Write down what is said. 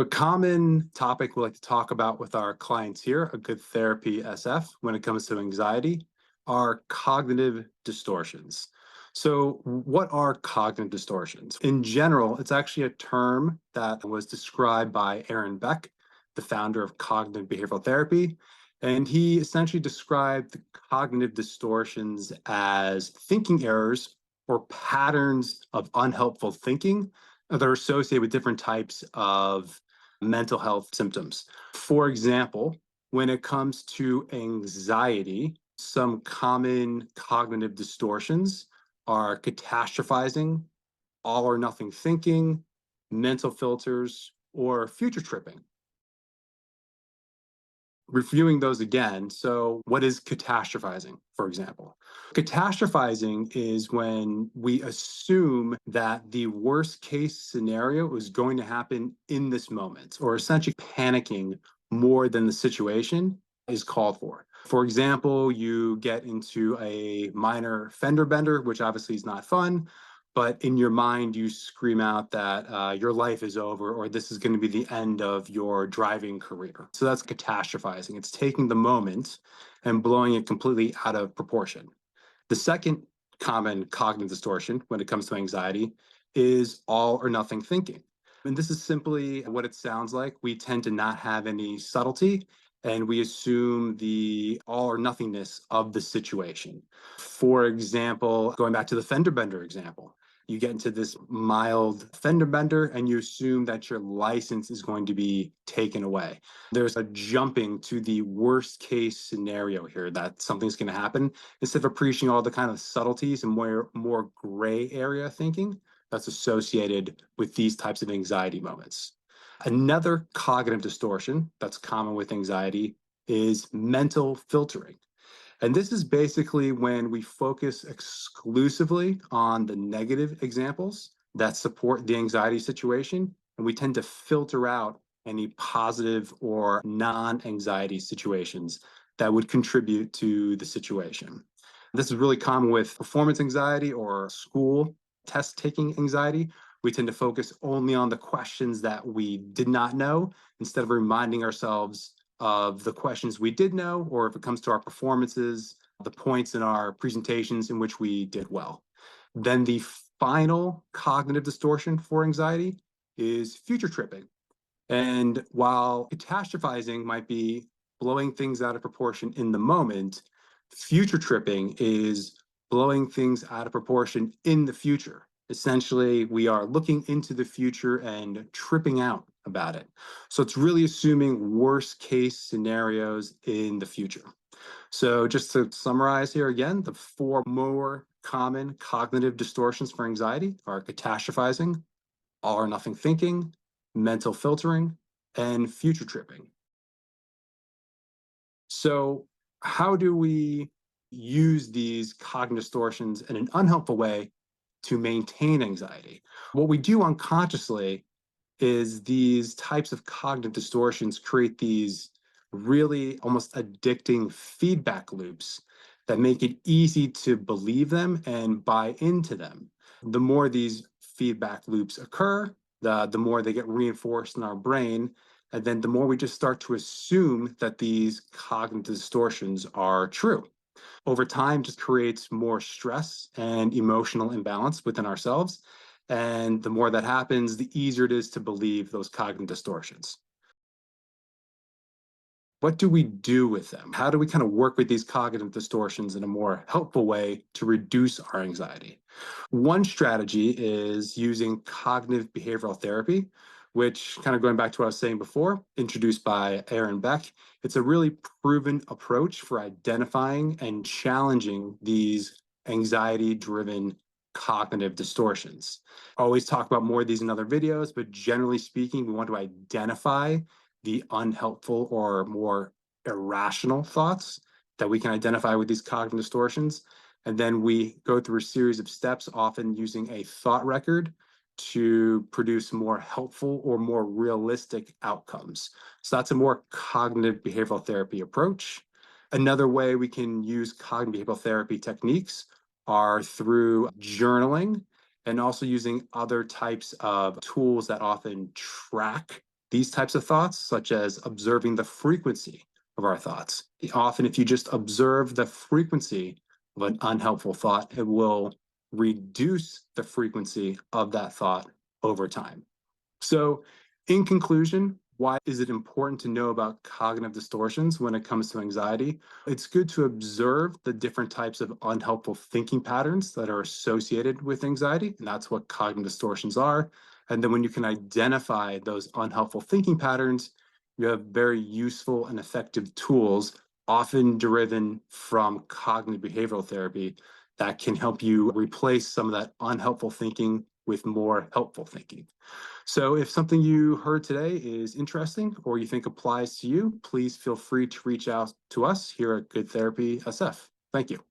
A common topic we like to talk about with our clients here, a good therapy SF, when it comes to anxiety, are cognitive distortions. So, what are cognitive distortions? In general, it's actually a term that was described by Aaron Beck, the founder of cognitive behavioral therapy. And he essentially described the cognitive distortions as thinking errors or patterns of unhelpful thinking that are associated with different types of mental health symptoms. For example, when it comes to anxiety, some common cognitive distortions are catastrophizing, all or nothing thinking, mental filters, or future tripping. Reviewing those again. So, what is catastrophizing, for example? Catastrophizing is when we assume that the worst case scenario is going to happen in this moment, or essentially panicking more than the situation is called for. For example, you get into a minor fender bender, which obviously is not fun, but in your mind, you scream out that your life is over or this is going to be the end of your driving career. So that's catastrophizing. It's taking the moment and blowing it completely out of proportion. The second common cognitive distortion when it comes to anxiety is all or nothing thinking. And this is simply what it sounds like. We tend to not have any subtlety and we assume the all or nothingness of the situation. For example, going back to the fender bender example, you get into this mild fender bender and you assume that your license is going to be taken away. There's a jumping to the worst case scenario here that something's going to happen instead of appreciating all the kind of subtleties and more gray area thinking that's associated with these types of anxiety moments. Another cognitive distortion that's common with anxiety is mental filtering. And this is basically when we focus exclusively on the negative examples that support the anxiety situation, and we tend to filter out any positive or non-anxiety situations that would contribute to the situation. This is really common with performance anxiety or school test taking anxiety. We tend to focus only on the questions that we did not know instead of reminding ourselves of the questions we did know, or if it comes to our performances, the points in our presentations in which we did well. Then the final cognitive distortion for anxiety is future tripping. And while catastrophizing might be blowing things out of proportion in the moment, future tripping is blowing things out of proportion in the future. Essentially, we are looking into the future and tripping out about it. So it's really assuming worst case scenarios in the future. So just to summarize here again, the four more common cognitive distortions for anxiety are catastrophizing, all or nothing thinking, mental filtering, and future tripping. So how do we use these cognitive distortions in an unhelpful way to maintain anxiety? What we do unconsciously is these types of cognitive distortions create these really almost addicting feedback loops that make it easy to believe them and buy into them. The more these feedback loops occur, the more they get reinforced in our brain. And then the more we just start to assume that these cognitive distortions are true. Over time, just creates more stress and emotional imbalance within ourselves. And the more that happens, the easier it is to believe those cognitive distortions. What do we do with them? How do we kind of work with these cognitive distortions in a more helpful way to reduce our anxiety? One strategy is using cognitive behavioral therapy, which, kind of going back to what I was saying before, introduced by Aaron Beck. It's a really proven approach for identifying and challenging these anxiety-driven cognitive distortions. I always talk about more of these in other videos, but generally speaking, we want to identify the unhelpful or more irrational thoughts that we can identify with these cognitive distortions. And then we go through a series of steps, often using a thought record to produce more helpful or more realistic outcomes. So that's a more cognitive behavioral therapy approach. Another way we can use cognitive behavioral therapy techniques are through journaling and also using other types of tools that often track these types of thoughts, such as observing the frequency of our thoughts. Often, if you just observe the frequency of an unhelpful thought, it will reduce the frequency of that thought over time. So, in conclusion, why is it important to know about cognitive distortions when it comes to anxiety? It's good to observe the different types of unhelpful thinking patterns that are associated with anxiety, and that's what cognitive distortions are. And then when you can identify those unhelpful thinking patterns, you have very useful and effective tools, often driven from cognitive behavioral therapy, that can help you replace some of that unhelpful thinking with more helpful thinking. So if something you heard today is interesting or you think applies to you, please feel free to reach out to us here at Good Therapy SF. Thank you.